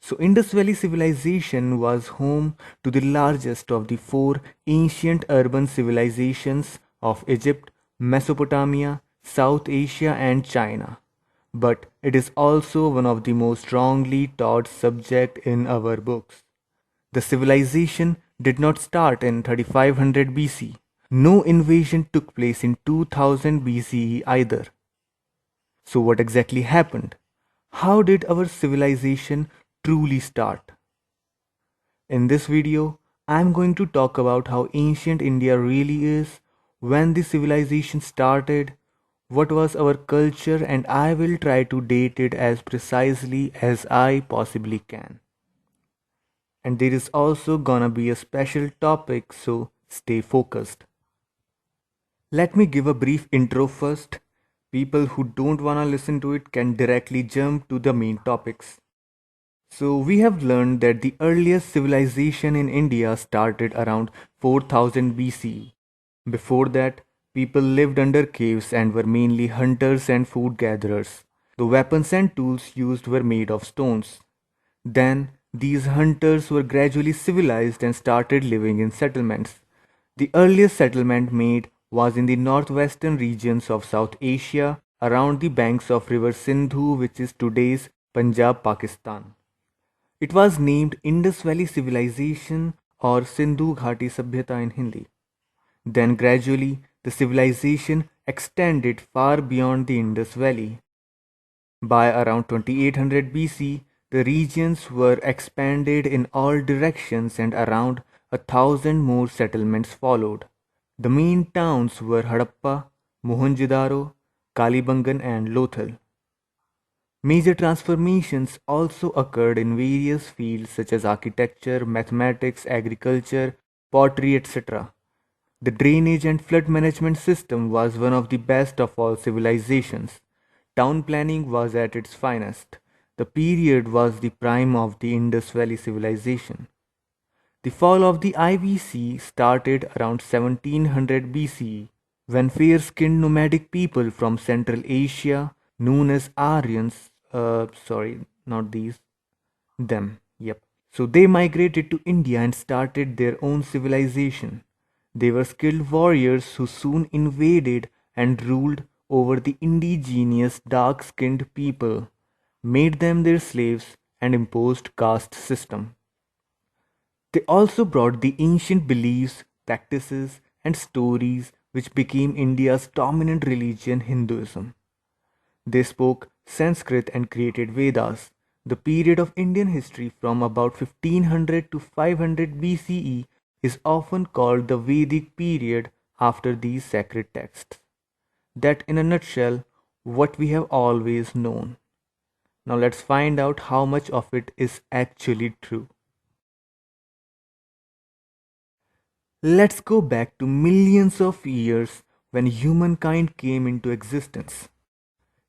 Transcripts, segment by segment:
So, Indus Valley civilization was home to the largest of the four ancient urban civilizations of Egypt, Mesopotamia, South Asia, and China. But it is also one of the most strongly taught subject in our books. The civilization did not start in 3500 BC. No invasion took place in 2000 BCE either. So, what exactly happened? How did our civilization truly start? In this video, I am going to talk about how ancient India really is, when the civilization started, what was our culture, and I will try to date it as precisely as I possibly can. And there is also gonna be a special topic, so stay focused. Let me give a brief intro first. People who don't wanna listen to it can directly jump to the main topics. So, we have learned that the earliest civilization in India started around 4000 BCE. Before that, people lived under caves and were mainly hunters and food gatherers. The weapons and tools used were made of stones. Then, these hunters were gradually civilized and started living in settlements. The earliest settlement made was in the northwestern regions of South Asia around the banks of river Sindhu, which is today's Punjab, Pakistan. It was named Indus Valley Civilization or Sindhu Ghati Sabhyata in Hindi. Then gradually the civilization extended far beyond the Indus Valley. By around 2800 BC, the regions were expanded in all directions and around 1000 more settlements followed. The main towns were Harappa, Mohenjo-daro, Kalibangan and Lothal. Major transformations also occurred in various fields such as architecture, mathematics, agriculture, pottery, etc. The drainage and flood management system was one of the best of all civilizations. Town planning was at its finest. The period was the prime of the Indus Valley civilization. The fall of the IVC started around 1700 BCE when fair skinned nomadic people from Central Asia, known as Aryans, not these, them, yep. So they migrated to India and started their own civilization. They were skilled warriors who soon invaded and ruled over the indigenous dark skinned people, made them their slaves, and imposed caste system. They also brought the ancient beliefs, practices, and stories which became India's dominant religion, Hinduism. They spoke Sanskrit and created Vedas. The period of Indian history from about 1500 to 500 BCE is often called the Vedic period after these sacred texts. That, in a nutshell, what we have always known. Now let's find out how much of it is actually true. Let's go back to millions of years when humankind came into existence.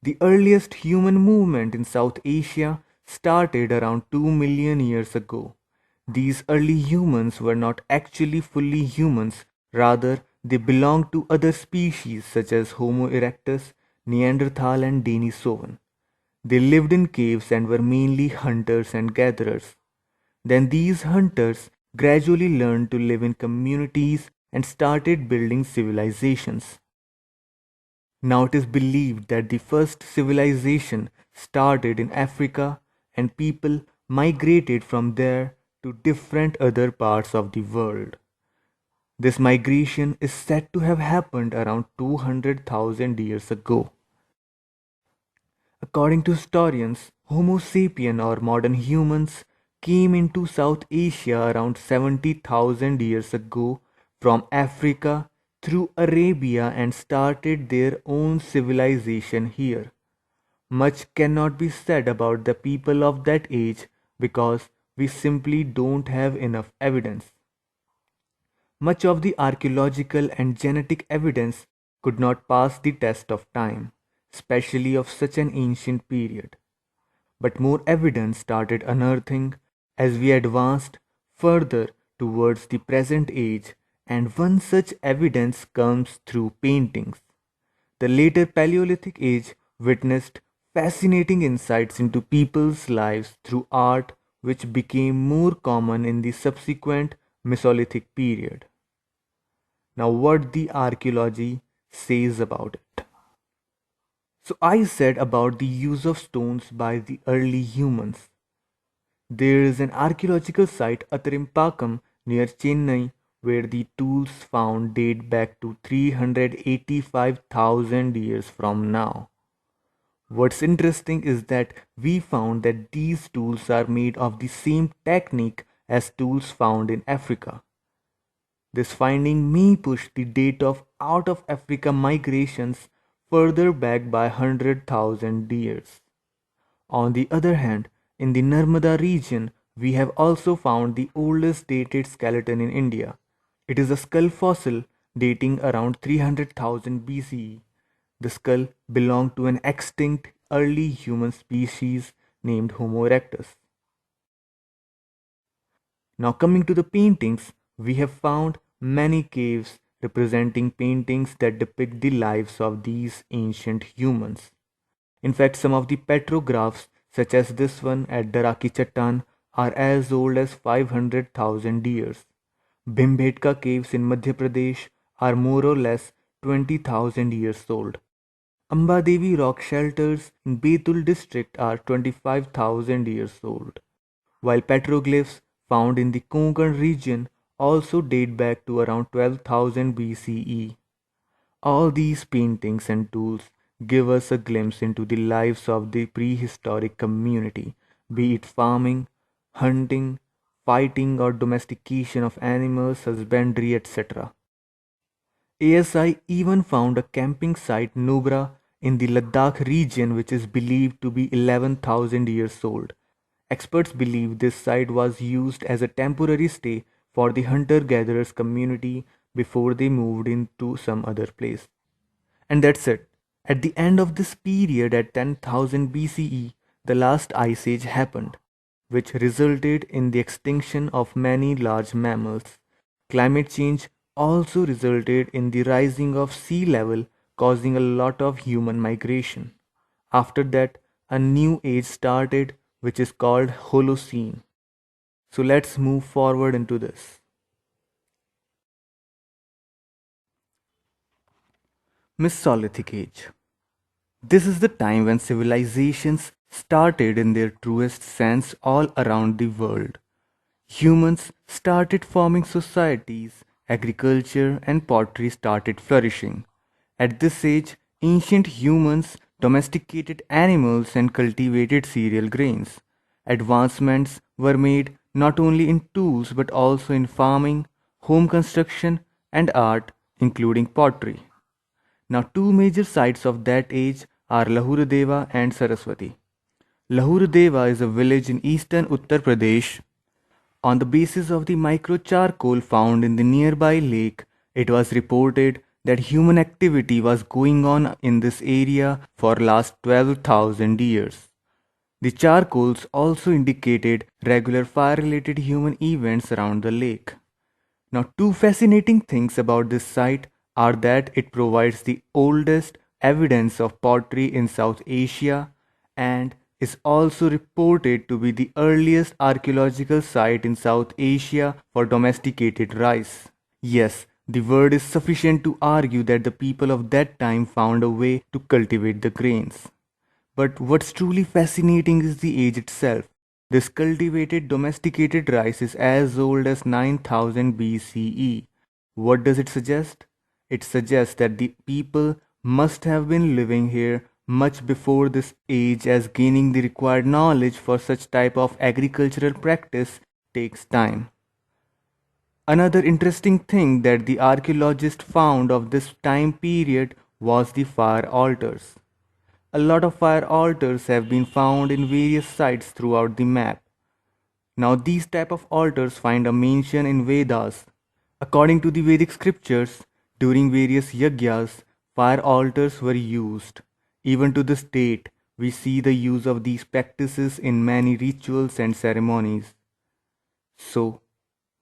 The earliest human movement in South Asia started around 2 million years ago. These early humans were not actually fully humans, rather, they belonged to other species such as Homo erectus, Neanderthal, and Denisovan. They lived in caves and were mainly hunters and gatherers. Then these hunters gradually learned to live in communities and started building civilizations. Now it is believed that the first civilization started in Africa and people migrated from there to different other parts of the world. This migration is said to have happened around 200,000 years ago. According to historians, Homo sapien or modern humans came into South Asia around 70,000 years ago from Africa through Arabia and started their own civilization here. Much cannot be said about the people of that age because we simply don't have enough evidence. Much of the archaeological and genetic evidence could not pass the test of time, especially of such an ancient period. But more evidence started unearthing as we advanced further towards the present age, and one such evidence comes through paintings. The later Paleolithic age witnessed fascinating insights into people's lives through art, which became more common in the subsequent Mesolithic period. Now, what the archaeology says about it. So, I said about the use of stones by the early humans. There is an archaeological site Athirimpakam near Chennai where the tools found date back to 385,000 years from now. What's interesting is that we found that these tools are made of the same technique as tools found in Africa. This finding may push the date of out of Africa migrations further back by 100,000 years. On the other hand, in the Narmada region, we have also found the oldest dated skeleton in India. It is a skull fossil dating around 300,000 BCE. The skull belonged to an extinct early human species named Homo erectus. Now, coming to the paintings, we have found many caves representing paintings that depict the lives of these ancient humans. In fact, some of the petrographs, such as this one at Daraki Chattan, are as old as 500,000 years. Bhimbetka caves in Madhya Pradesh are more or less 20,000 years old. Ambadevi rock shelters in Betul district are 25,000 years old, while petroglyphs found in the Konkan region also date back to around 12,000 BCE. All these paintings and tools give us a glimpse into the lives of the prehistoric community, be it farming, hunting, fighting, or domestication of animals, husbandry, etc. ASI even found a camping site Nubra in the Ladakh region which is believed to be 11,000 years old. Experts believe this site was used as a temporary stay for the hunter-gatherers community before they moved into some other place. And that's it. At the end of this period at 10,000 BCE, the last ice age happened, which resulted in the extinction of many large mammals. Climate change also resulted in the rising of sea level, causing a lot of human migration. After that, a new age started, which is called Holocene. So let's move forward into this. Mesolithic Age. This is the time when civilizations started in their truest sense all around the world. Humans started forming societies, agriculture and pottery started flourishing. At this age, ancient humans domesticated animals and cultivated cereal grains. Advancements were made not only in tools but also in farming, home construction, and art, including pottery. Now, two major sites of that age are Lahurudeva and Saraswati. Lahurudeva is a village in eastern Uttar Pradesh. On the basis of the micro charcoal found in the nearby lake, it was reported that human activity was going on in this area for last 12,000 years. The charcoals also indicated regular fire-related human events around the lake. Now, two fascinating things about this site are that it provides the oldest evidence of pottery in South Asia and is also reported to be the earliest archaeological site in South Asia for domesticated rice. Yes, the word is sufficient to argue that the people of that time found a way to cultivate the grains. But what's truly fascinating is the age itself. This cultivated domesticated rice is as old as 9000 BCE. What does it suggest? It suggests that the people must have been living here much before this age, as gaining the required knowledge for such type of agricultural practice takes time. Another interesting thing that the archaeologists found of this time period was the fire altars. A lot of fire altars have been found in various sites throughout the map. Now these type of altars find a mention in Vedas. According to the Vedic scriptures, during various yagyas, fire altars were used. Even to this date, we see the use of these practices in many rituals and ceremonies. So,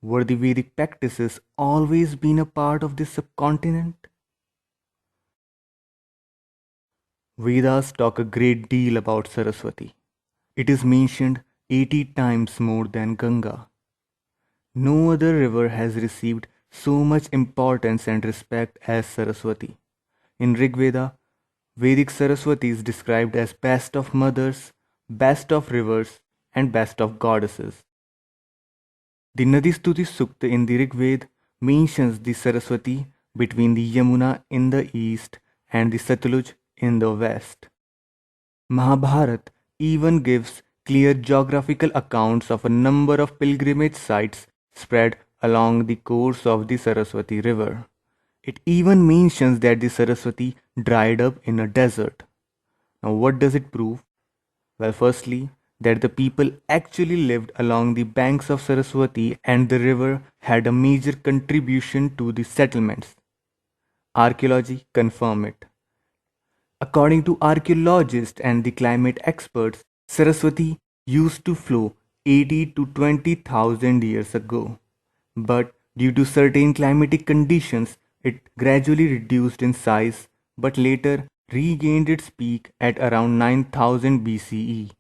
were the Vedic practices always been a part of this subcontinent? Vedas talk a great deal about Saraswati. It is mentioned 80 times more than Ganga. No other river has received so much importance and respect as Saraswati. In Rig Veda, Vedic Saraswati is described as best of mothers, best of rivers, and best of goddesses. The Nadistuti Sukta in the Rig Veda mentions the Saraswati between the Yamuna in the east and the Satluj in the west. Mahabharata even gives clear geographical accounts of a number of pilgrimage sites spread along the course of the Saraswati River. It even mentions that the Saraswati dried up in a desert. Now, what does it prove? Well, firstly, that the people actually lived along the banks of Saraswati and the river had a major contribution to the settlements. Archaeology confirm it. According to archaeologists and the climate experts, Saraswati used to flow 80 to 20,000 years ago. But due to certain climatic conditions, it gradually reduced in size but later regained its peak at around 9000 BCE.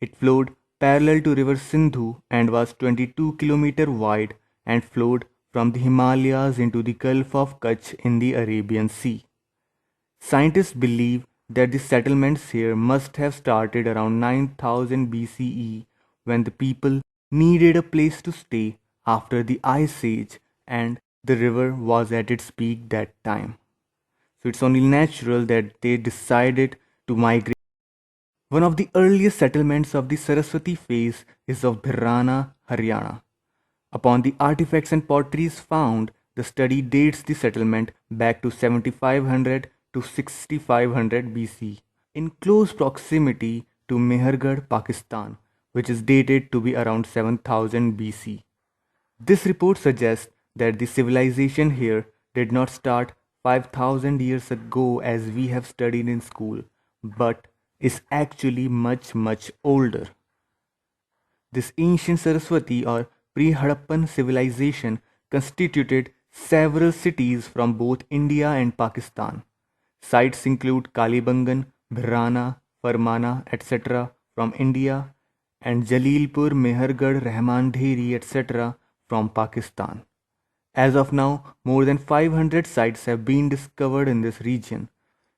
It flowed parallel to river Sindhu and was 22 km wide and flowed from the Himalayas into the Gulf of Kutch in the Arabian Sea. Scientists believe that the settlements here must have started around 9000 BCE when the people needed a place to stay after the Ice Age and the river was at its peak that time. So it's only natural that they decided to migrate. One of the earliest settlements of the Saraswati phase is of Bhirrana, Haryana. Upon the artifacts and potteries found, the study dates the settlement back to 7500 to 6500 BC, in close proximity to Mehergarh, Pakistan, which is dated to be around 7000 BC. This report suggests that the civilization here did not start 5000 years ago as we have studied in school, but is actually much older. This ancient Saraswati or pre-Harappan civilization constituted several cities from both India and Pakistan. Sites include Kalibangan, Bhirrana, Farmana, etc. from India and Jalilpur, Mehergarh, Rahmandheri, etc. from Pakistan. As of now, more than 500 sites have been discovered in this region.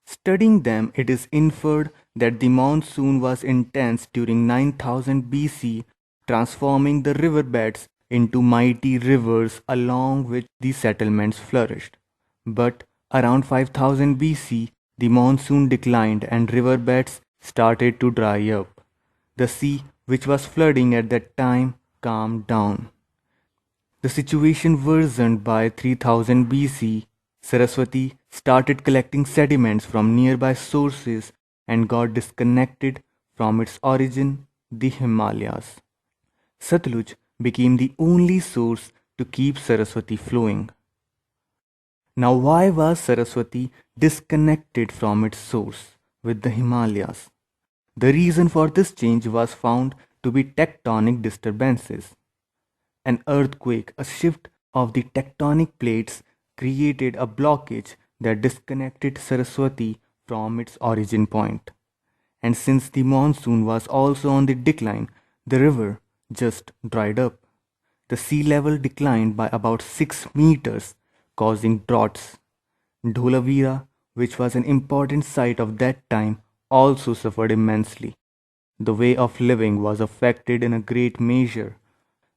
Studying them, it is inferred that the monsoon was intense during 9000 BC, transforming the riverbeds into mighty rivers along which the settlements flourished. But around 5000 BC, the monsoon declined and riverbeds started to dry up. The sea, which was flooding at that time, calmed down. The situation worsened by 3000 BC. Saraswati started collecting sediments from nearby sources and got disconnected from its origin, the Himalayas. Satluj became the only source to keep Saraswati flowing. Now, why was Saraswati disconnected from its source with the Himalayas? The reason for this change was found to be tectonic disturbances. An earthquake, a shift of the tectonic plates, created a blockage that disconnected Saraswati from its origin point. And since the monsoon was also on the decline, the river just dried up. The sea level declined by about 6 meters, causing droughts. Dholavira, which was an important site of that time, also suffered immensely. The way of living was affected in a great measure.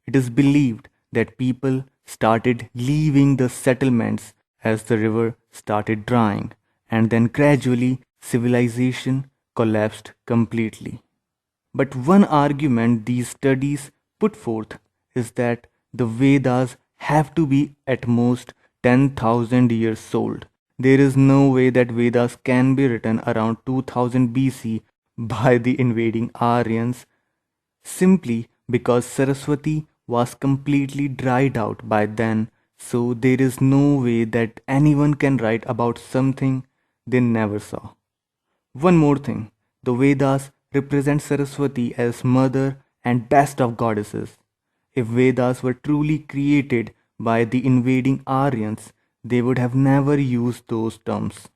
It is believed that people started leaving the settlements as the river started drying, and then gradually civilization collapsed completely. But one argument these studies put forth is that the Vedas have to be at most 10,000 years old. There is no way that Vedas can be written around 2000 BC by the invading Aryans simply because Saraswati was completely dried out by then, so there is no way that anyone can write about something they never saw. One more thing, the Vedas represent Saraswati as mother and best of goddesses. If Vedas were truly created by the invading Aryans, they would have never used those terms.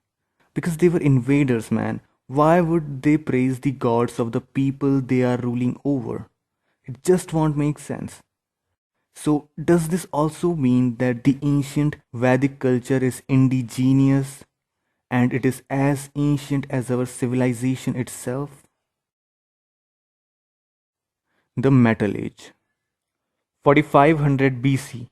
Because they were invaders, man. Why would they praise the gods of the people they are ruling over? It just won't make sense. So, does this also mean that the ancient Vedic culture is indigenous and it is as ancient as our civilization itself? The Metal Age. 4500 BC,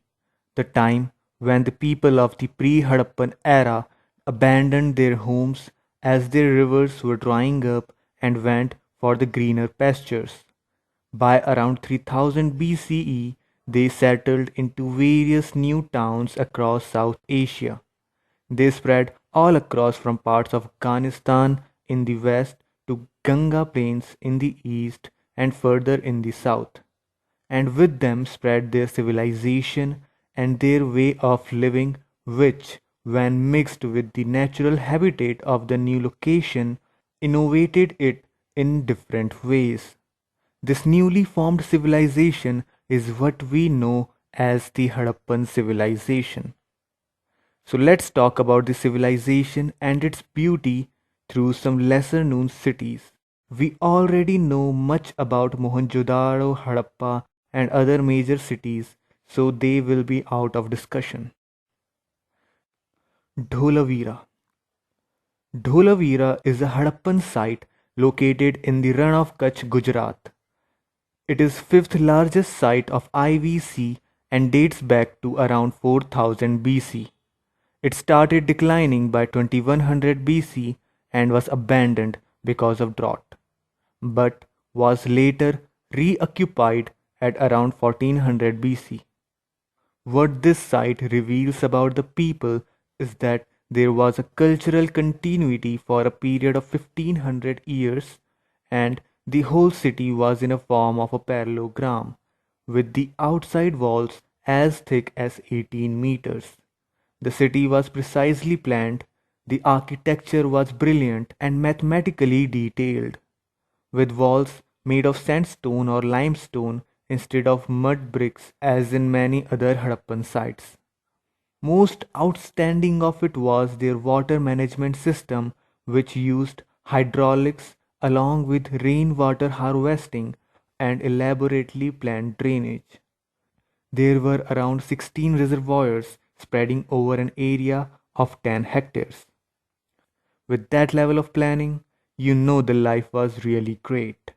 the time when the people of the pre Harappan era abandoned their homes as their rivers were drying up and went for the greener pastures. By around 3000 BCE, they settled into various new towns across South Asia. They spread all across from parts of Afghanistan in the west to Ganga plains in the east and further in the south. And with them spread their civilization and their way of living, which, when mixed with the natural habitat of the new location, innovated it in different ways. This newly formed civilization is what we know as the Harappan civilization. So let's talk about the civilization and its beauty through some lesser known cities. We already know much about Mohenjo-daro, Harappa, and other major cities, so they will be out of discussion. Dholavira. Dholavira is a Harappan site located in the Rann of Kutch, Gujarat. It is fifth largest site of IVC and dates back to around 4000 BC. It started declining by 2100 BC and was abandoned because of drought, but was later reoccupied at around 1400 BC. What this site reveals about the people is that there was a cultural continuity for a period of 1500 years, and the whole city was in a form of a parallelogram, with the outside walls as thick as 18 meters. The city was precisely planned, the architecture was brilliant and mathematically detailed, with walls made of sandstone or limestone instead of mud bricks as in many other Harappan sites. Most outstanding of it was their water management system, which used hydraulics along with rainwater harvesting and elaborately planned drainage. There were around 16 reservoirs spreading over an area of 10 hectares. With that level of planning, you know the life was really great.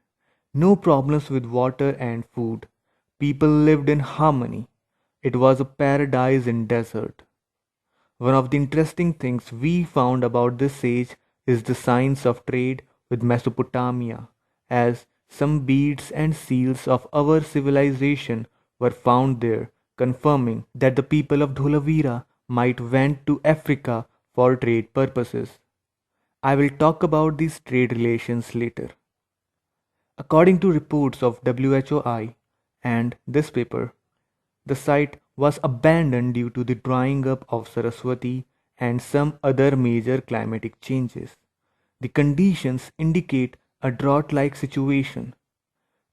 No problems with water and food. People lived in harmony. It was a paradise in desert. One of the interesting things we found about this age is the signs of trade with Mesopotamia, as some beads and seals of our civilization were found there, confirming that the people of Dholavira might went to Africa for trade purposes. I will talk about these trade relations later. According to reports of WHOI and this paper, the site was abandoned due to the drying up of Saraswati and some other major climatic changes. The conditions indicate a drought like situation.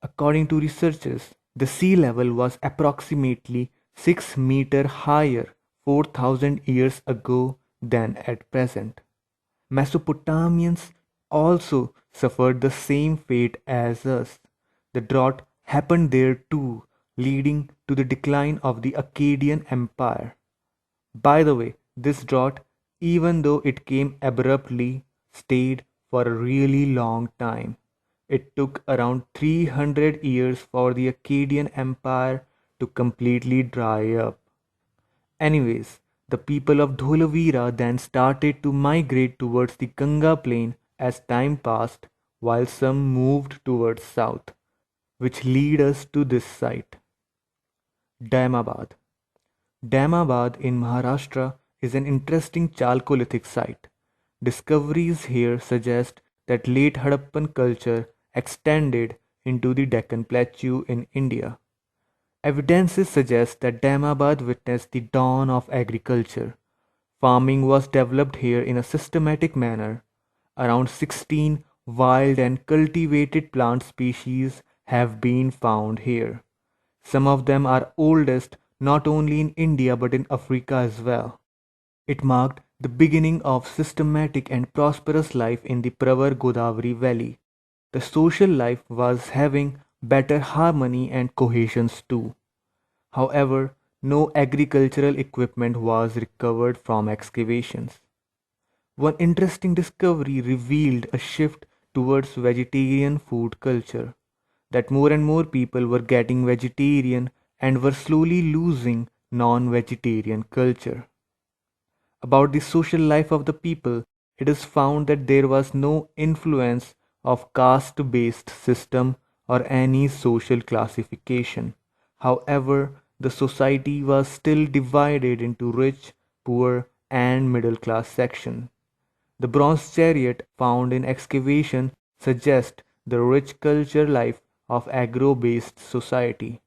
According to researchers, the sea level was approximately 6 meter higher 4000 years ago than at present. Mesopotamians also suffered the same fate as us. The drought happened there too, leading to the decline of the Akkadian Empire. By the way, this drought, even though it came abruptly, stayed for a really long time. It took around 300 years for the Akkadian Empire to completely dry up. Anyways, the people of Dholavira then started to migrate towards the Ganga plain as time passed, while some moved towards south, which lead us to this site, Daimabad. Daimabad in Maharashtra is an interesting Chalcolithic site. Discoveries here suggest that late Harappan culture extended into the Deccan Plateau in India. Evidences suggest that Daimabad witnessed the dawn of agriculture. Farming was developed here in a systematic manner. Around 16 wild and cultivated plant species have been found here. Some of them are oldest not only in India but in Africa as well. It marked the beginning of systematic and prosperous life in the Pravar Godavari Valley. The social life was having better harmony and cohesion too. However, no agricultural equipment was recovered from excavations. One interesting discovery revealed a shift towards vegetarian food culture, that more and more people were getting vegetarian and were slowly losing non vegetarian culture. About the social life of the people, it is found that there was no influence of caste based system or any social classification. However, the society was still divided into rich, poor, and middle class section. The bronze chariot found in excavation suggest the rich culture life of agro-based society.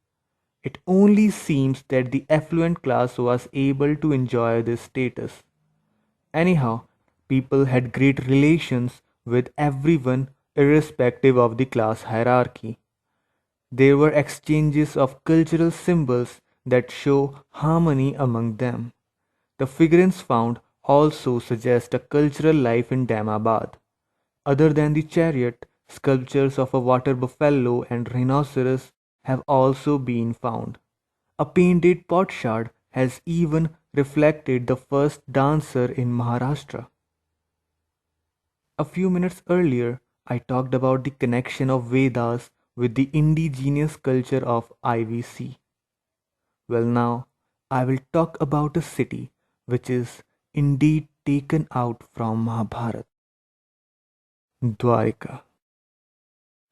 It only seems that the affluent class was able to enjoy this status. Anyhow, people had great relations with everyone irrespective of the class hierarchy. There were exchanges of cultural symbols that show harmony among them. The figurines found also suggest a cultural life in Damabad. Other than the chariot, sculptures of a water buffalo and rhinoceros have also been found. A painted potsherd has even reflected the first dancer in Maharashtra. A few minutes earlier, I talked about the connection of Vedas with the indigenous culture of IVC. Well, now I will talk about a city which is indeed taken out from Mahabharata, Dwarika.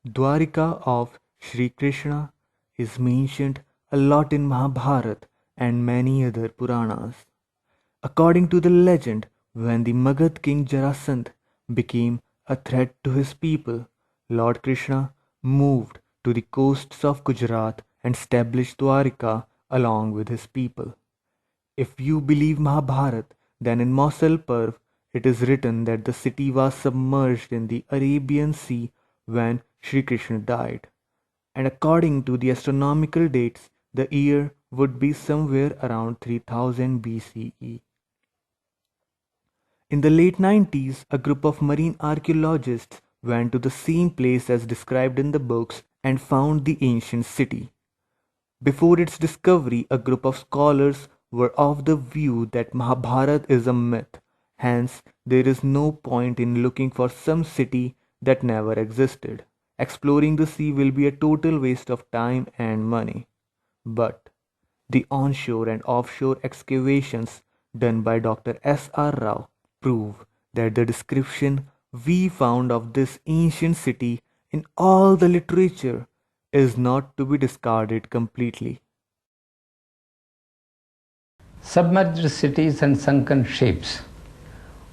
Dwarika of Sri Krishna is mentioned a lot in Mahabharata and many other Puranas. According to the legend, when the Magad king Jarasandh became a threat to his people, Lord Krishna moved to the coasts of Gujarat and established Dwarika along with his people. If you believe Mahabharata, then in Mausal Parv it is written that the city was submerged in the Arabian Sea when Sri Krishna died. And according to the astronomical dates, the year would be somewhere around 3000 BCE. In the late 90s, a group of marine archaeologists went to the same place as described in the books and found the ancient city. Before its discovery, a group of scholars were of the view that Mahabharata is a myth, hence, there is no point in looking for some city that never existed. Exploring the sea will be a total waste of time and money. But the onshore and offshore excavations done by Dr. S. R. Rao prove that the description we found of this ancient city in all the literature is not to be discarded completely. Submerged cities and sunken ships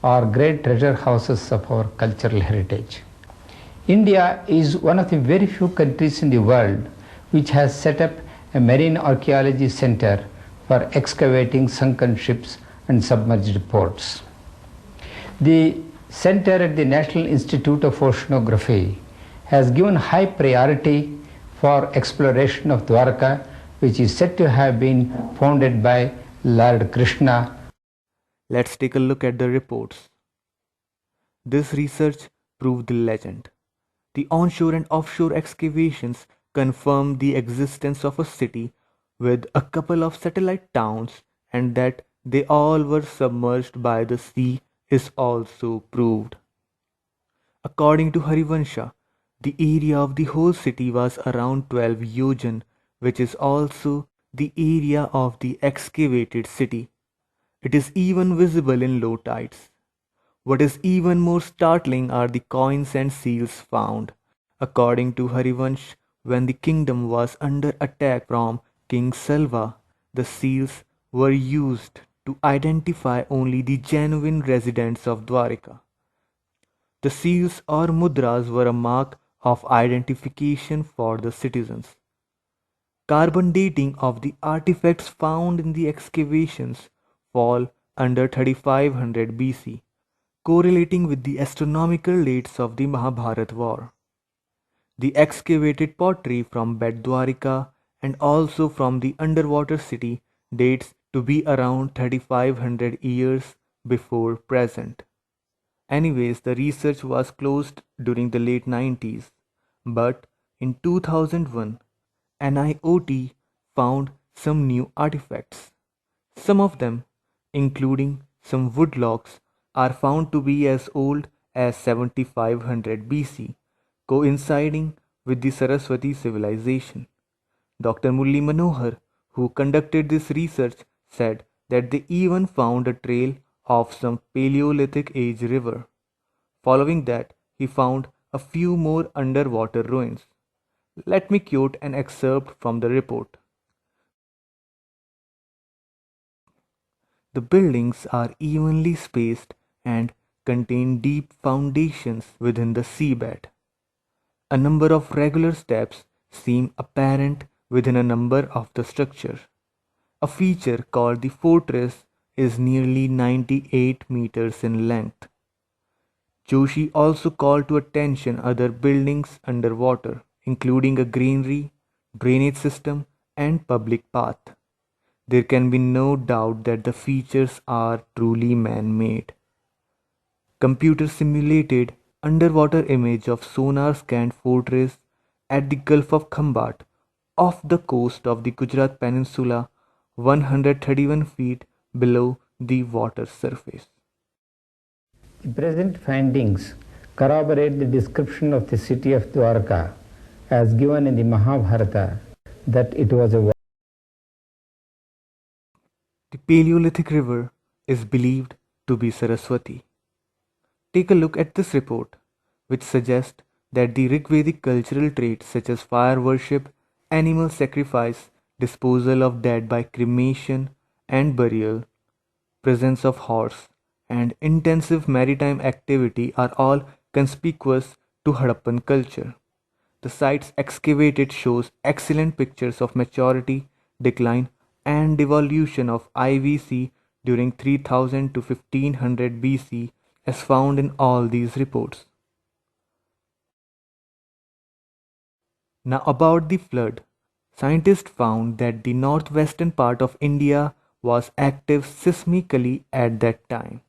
are great treasure houses of our cultural heritage. India is one of the very few countries in the world which has set up a marine archaeology center for excavating sunken ships and submerged ports. The center at the National Institute of Oceanography has given high priority for exploration of Dwarka, which is said to have been founded by Lord Krishna. Let's take a look at the reports. This research proved the legend. The onshore and offshore excavations confirmed the existence of a city with a couple of satellite towns, and that they all were submerged by the sea is also proved. According to Harivansha, the area of the whole city was around 12 yojan, which is also the area of the excavated city. It is even visible in low tides. What is even more startling are the coins and seals found. According to Harivansh, when the kingdom was under attack from King Salva, the seals were used to identify only the genuine residents of Dwarika. The seals or mudras were a mark of identification for the citizens. Carbon dating of the artifacts found in the excavations fall under 3500 BC, correlating with the astronomical dates of the Mahabharat war. The excavated pottery from Bet Dwarika and also from the underwater city dates to be around 3500 years before present. Anyways, the research was closed during the late 90s, but In 2001, NIOT found some new artifacts. Some of them, including some woodblocks, are found to be as old as 7500 BC, coinciding with the Saraswati civilization. Dr. Mulli Manohar, who conducted this research, said that they even found a trail of some Paleolithic age river. Following that, he found a few more underwater ruins. Let me quote an excerpt from the report. The buildings are evenly spaced and contain deep foundations within the seabed. A number of regular steps seem apparent within a number of the structure. A feature called the fortress is nearly 98 meters in length. Joshi also called to attention other buildings underwater, including a granary, drainage system, and public path. There can be no doubt that the features are truly man-made. Computer simulated underwater image of sonar scanned fortress at the Gulf of Khambat off the coast of the Gujarat Peninsula 131 feet below the water surface. The present findings corroborate the description of the city of Dwarka as given in the Mahabharata, that it was a The Paleolithic river is believed to be Saraswati. Take a look at this report, which suggests that the Rigvedic cultural traits such as fire worship, animal sacrifice, disposal of dead by cremation and burial, presence of horse, and intensive maritime activity are all conspicuous to Harappan culture. The sites excavated shows excellent pictures of maturity, decline, and devolution of IVC during 3000 to 1500 BC as found in all these reports. Now about the flood. Scientists found that the northwestern part of India was active seismically at that time.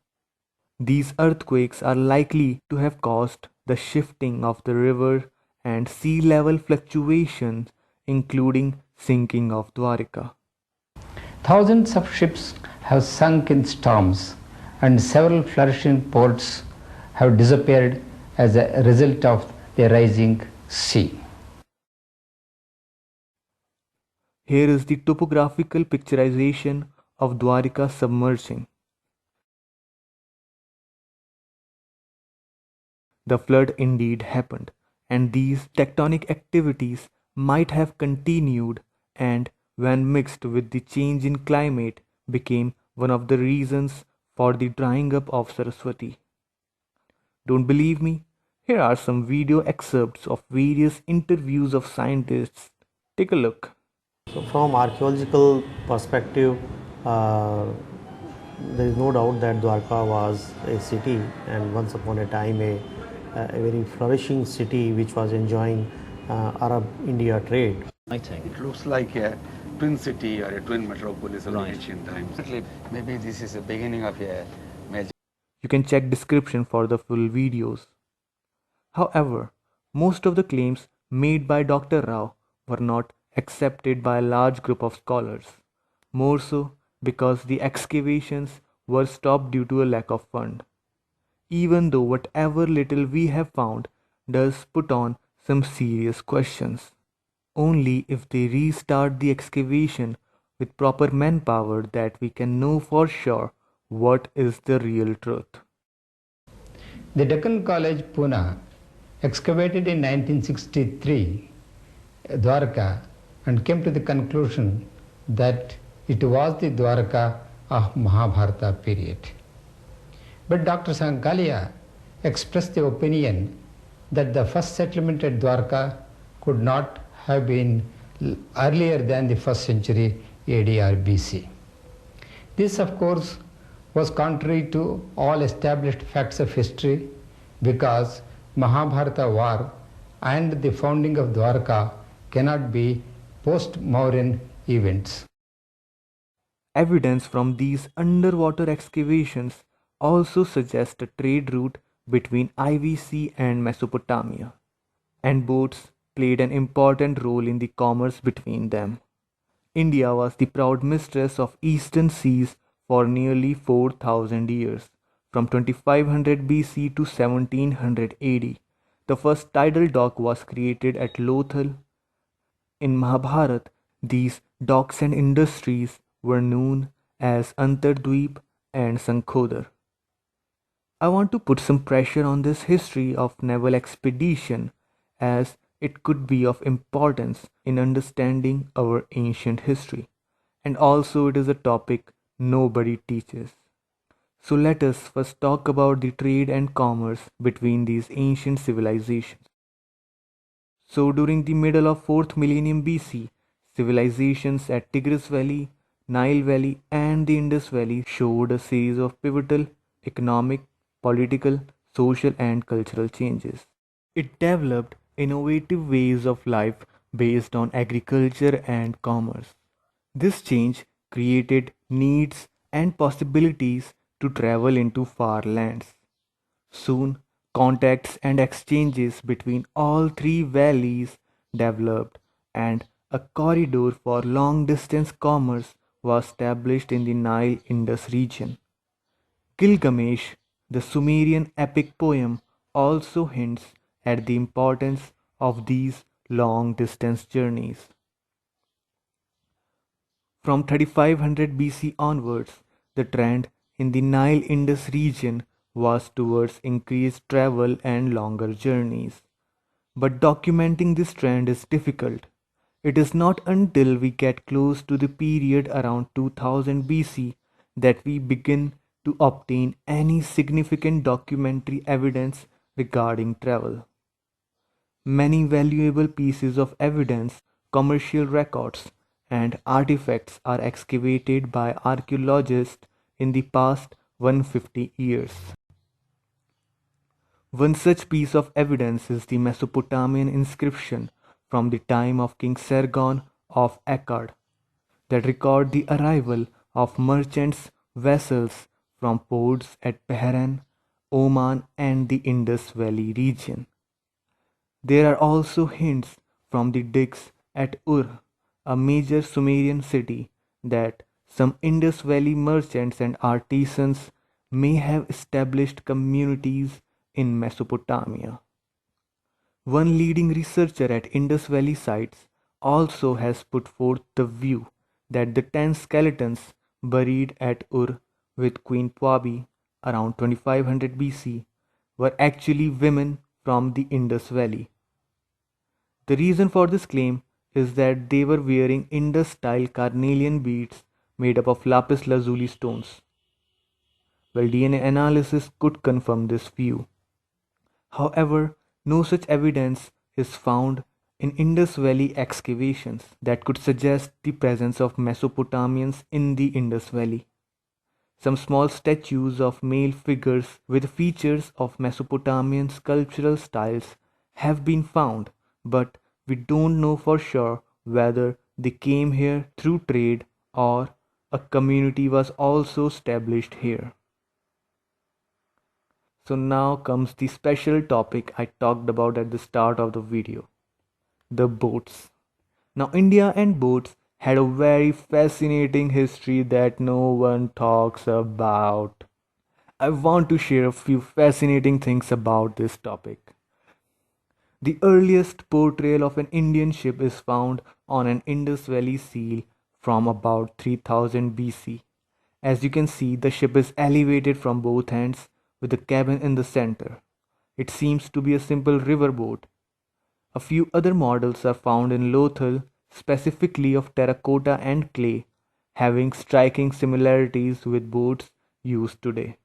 These earthquakes are likely to have caused the shifting of the river and sea level fluctuations, including sinking of Dwarika. Thousands of ships have sunk in storms, and several flourishing ports have disappeared as a result of the rising sea. Here is the topographical picturization of Dwarika submerging. The flood indeed happened, and these tectonic activities might have continued and, when mixed with the change in climate, became one of the reasons for the drying up of Saraswati. Don't believe me? Here are some video excerpts of various interviews of scientists. Take a look. So from archaeological perspective, there is no doubt that Dwarka was a city, and once upon a time a very flourishing city which was enjoying Arab-India trade. It looks like a twin city or a twin metropolis of ancient times. Maybe this is the beginning of a major. You can check description for the full videos. However, most of the claims made by Dr. Rao were not accepted by a large group of scholars, more so because the excavations were stopped due to a lack of fund. Even though whatever little we have found does put on some serious questions. Only if they restart the excavation with proper manpower that we can know for sure what is the real truth. The Deccan College, Pune, excavated in 1963 Dwarka and came to the conclusion that it was the Dwarka of Mahabharata period. But Dr. Sankalia expressed the opinion that the first settlement at Dwarka could not have been earlier than the 1st century AD or BC. This, of course, was contrary to all established facts of history, because Mahabharata war and the founding of Dwarka cannot be post-Mauryan events. Evidence from these underwater excavations also suggests a trade route between IVC and Mesopotamia, and boats played an important role in the commerce between them. India was the proud mistress of eastern seas for nearly 4,000 years, from 2500 BC to 1700 AD. The first tidal dock was created at Lothal. In Mahabharat, these docks and industries were known as Antardweep and Sankhodar. I want to put some pressure on this history of naval expedition as it could be of importance in understanding our ancient history. And also, it is a topic nobody teaches. So, let us first talk about the trade and commerce between these ancient civilizations. So, during the middle of 4th millennium BC, civilizations at Tigris Valley, Nile Valley, and the Indus Valley showed a series of pivotal economic, political, social, and cultural changes. It developed innovative ways of life based on agriculture and commerce. This change created needs and possibilities to travel into far lands. Soon, contacts and exchanges between all three valleys developed, and a corridor for long distance commerce was established in the Nile Indus region. Gilgamesh, the Sumerian epic poem, also hints at the importance of these long distance journeys. From 3500 BC onwards, the trend in the Nile Indus region was towards increased travel and longer journeys. But documenting this trend is difficult. It is not until we get close to the period around 2000 BC that we begin to obtain any significant documentary evidence regarding travel. Many valuable pieces of evidence, commercial records, and artifacts are excavated by archaeologists in the past 150 years. One such piece of evidence is the Mesopotamian inscription from the time of King Sargon of Akkad that record the arrival of merchants' vessels from ports at Bahrain, Oman, and the Indus Valley region. There are also hints from the digs at Ur, a major Sumerian city, that some Indus Valley merchants and artisans may have established communities in Mesopotamia. One leading researcher at Indus Valley sites also has put forth the view that the 10 skeletons buried at Ur with Queen Puabi around 2500 BC were actually women from the Indus Valley. The reason for this claim is that they were wearing Indus style carnelian beads made up of lapis lazuli stones. Well, DNA analysis could confirm this view. However, no such evidence is found in Indus Valley excavations that could suggest the presence of Mesopotamians in the Indus Valley. Some small statues of male figures with features of Mesopotamian sculptural styles have been found, but we don't know for sure whether they came here through trade or a community was also established here. So now comes the special topic I talked about at the start of the video, the boats. Now India and boats had a very fascinating history that no one talks about. I want to share a few fascinating things about this topic. The earliest portrayal of an Indian ship is found on an Indus Valley seal from about 3000 BC. As you can see, the ship is elevated from both ends with a cabin in the center. It seems to be a simple river boat. A few other models are found in Lothal, specifically of terracotta and clay, having striking similarities with boats used today.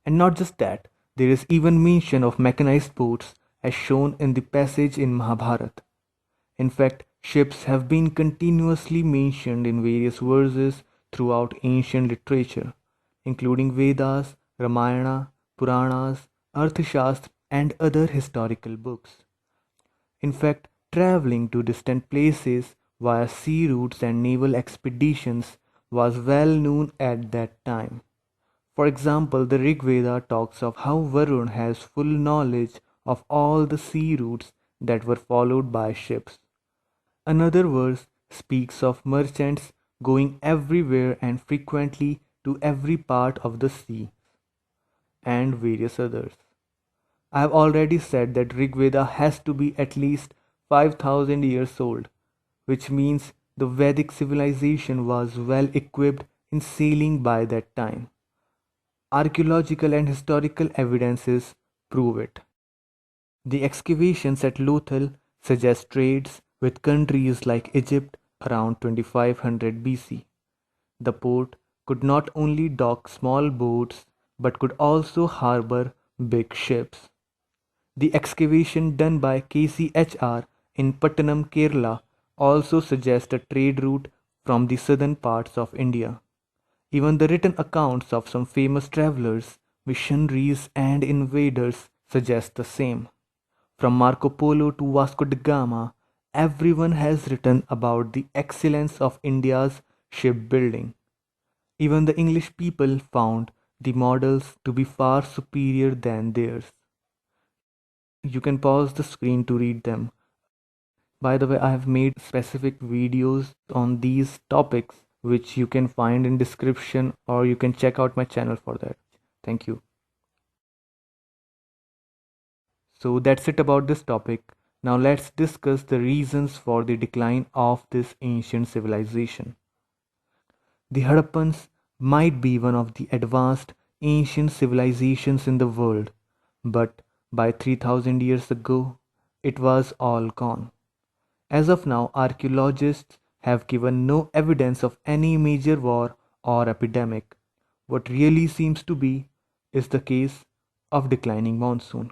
And not just that, there is even mention of mechanized boats as shown in the passage in Mahabharata. In fact, ships have been continuously mentioned in various verses throughout ancient literature, including Vedas, Ramayana, Puranas, Arthashastra, and other historical books. In fact, traveling to distant places via sea routes and naval expeditions was well known at that time. For example, the Rig Veda talks of how Varun has full knowledge of all the sea routes that were followed by ships. Another verse speaks of merchants going everywhere and frequently to every part of the sea, and various others. I have already said that Rig Veda has to be at least 5000 years old, which means the Vedic civilization was well equipped in sailing by that time. Archaeological and historical evidences prove it. The excavations at Lothal suggest trades with countries like Egypt around 2500 BC. The port could not only dock small boats but could also harbor big ships. The excavation done by KCHR in Pattanam, Kerala also suggests a trade route from the southern parts of India. Even the written accounts of some famous travelers, missionaries, and invaders suggest the same. From Marco Polo to Vasco da Gama, everyone has written about the excellence of India's shipbuilding. Even the English people found the models to be far superior than theirs. You can pause the screen to read them. By the way, I have made specific videos on these topics which you can find in description, or you can check out my channel for that. Thank you. So that's it about this topic. Now let's discuss the reasons for the decline of this ancient civilization. The Hadappans might be one of the advanced ancient civilizations in the world, but by 3000 years ago, it was all gone. As of now, archaeologists have given no evidence of any major war or epidemic. What really seems to be is the case of declining monsoon.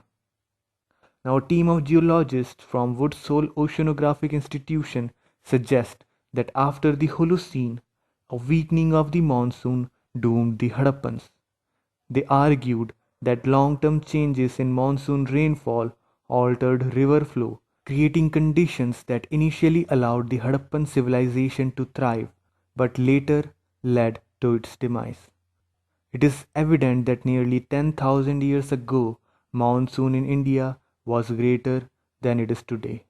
Now, a team of geologists from Woods Hole Oceanographic Institution suggest that after the Holocene, a weakening of the monsoon doomed the Hadappans. They argued that long-term changes in monsoon rainfall altered river flow, creating conditions that initially allowed the Harappan civilization to thrive, but later led to its demise. It is evident that nearly 10,000 years ago, monsoon in India was greater than it is today.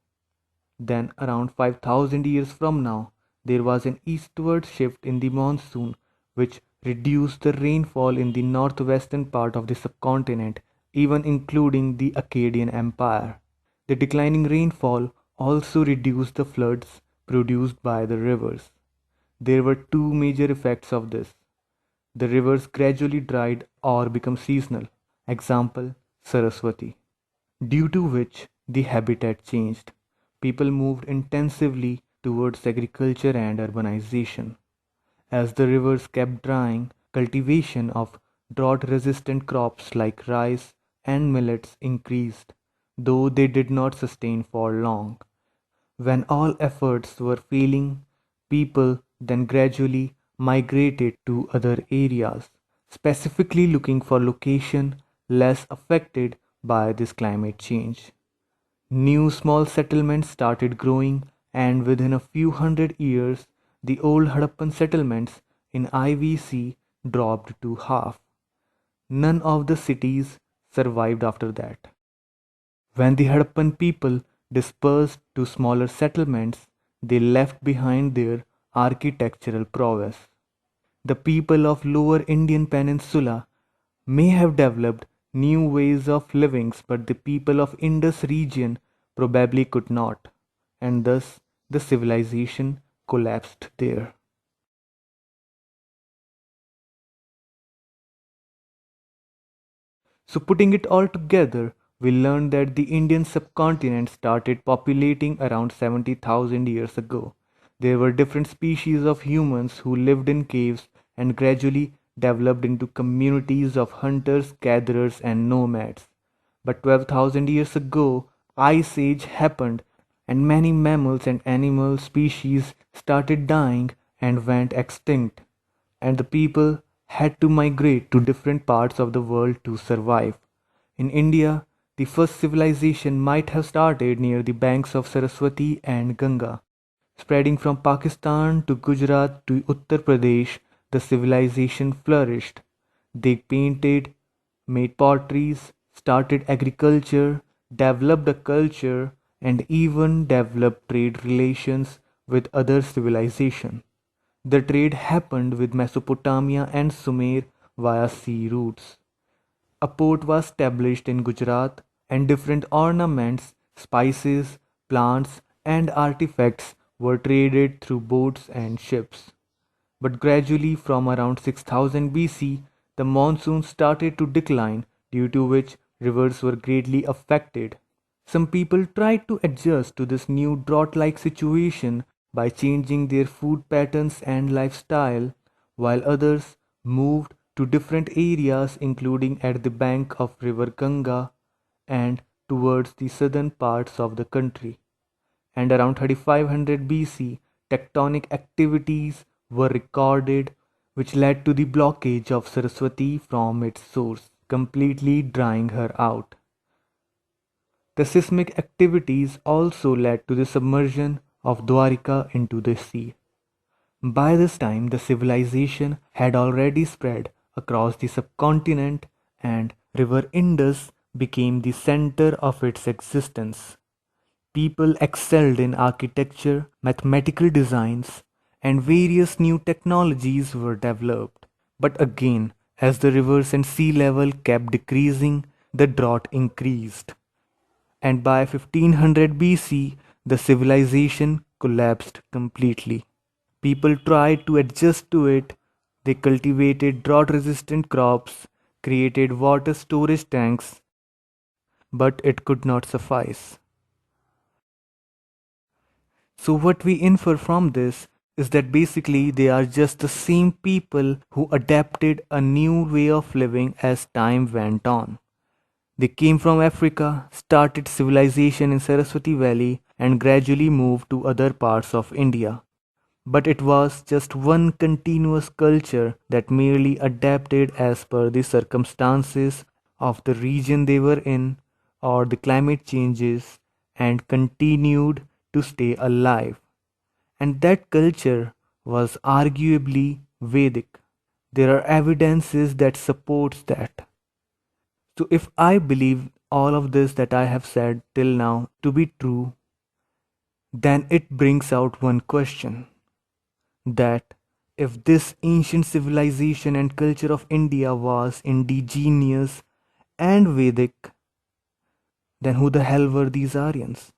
Then, around 5,000 years from now, there was an eastward shift in the monsoon which reduced the rainfall in the northwestern part of the subcontinent, even including the Akkadian Empire. The declining rainfall also reduced the floods produced by the rivers. There were two major effects of this. The rivers gradually dried or became seasonal, example Saraswati, due to which the habitat changed. People moved intensively towards agriculture and urbanization. As the rivers kept drying, cultivation of drought-resistant crops like rice and millets increased, though they did not sustain for long. When all efforts were failing, people then gradually migrated to other areas, specifically looking for location less affected by this climate change. New small settlements started growing, and within a few hundred years, the old Harappan settlements in IVC dropped to half. None of the cities survived after that. When the Harappan people dispersed to smaller settlements, they left behind their architectural prowess. The people of Lower Indian Peninsula may have developed new ways of living, but the people of Indus region probably could not, and thus the civilization collapsed there. So, putting it all together, we learned that the Indian subcontinent started populating around 70,000 years ago. There were different species of humans who lived in caves and gradually developed into communities of hunters, gatherers, and nomads. But 12,000 years ago, Ice Age happened, and many mammals and animal species started dying and went extinct, and the people had to migrate to different parts of the world to survive. In India, the first civilization might have started near the banks of Saraswati and Ganga. Spreading from Pakistan to Gujarat to Uttar Pradesh, the civilization flourished. They painted, made potteries, started agriculture, developed a culture, and even developed trade relations with other civilizations. The trade happened with Mesopotamia and Sumer via sea routes. A port was established in Gujarat, and different ornaments, spices, plants, and artifacts were traded through boats and ships. But gradually, from around 6000 BC, the monsoon started to decline, due to which rivers were greatly affected. Some people tried to adjust to this new drought like situation by changing their food patterns and lifestyle, while others moved to different areas, including at the bank of river Ganga and towards the southern parts of the country. And around 3500 BC, tectonic activities were recorded, which led to the blockage of Saraswati from its source, completely drying her out. The seismic activities also led to the submersion of Dwarika into the sea. By this time, the civilization had already spread across the subcontinent, and River Indus became the center of its existence. People excelled in architecture, mathematical designs, and various new technologies were developed. But again, as the rivers and sea level kept decreasing, the drought increased, and by 1500 BC, the civilization collapsed completely. People tried to adjust to it. They cultivated drought resistant crops, created water storage tanks, but it could not suffice. So, what we infer from this is that basically they are just the same people who adapted a new way of living as time went on. They came from Africa, started civilization in Saraswati Valley, and gradually moved to other parts of India. But it was just one continuous culture that merely adapted as per the circumstances of the region they were in or the climate changes, and continued to stay alive. And that culture was arguably Vedic. There are evidences that supports that. So if I believe all of this that I have said till now to be true, then it brings out one question, that if this ancient civilization and culture of India was indigenous and Vedic, then who the hell were these Aryans?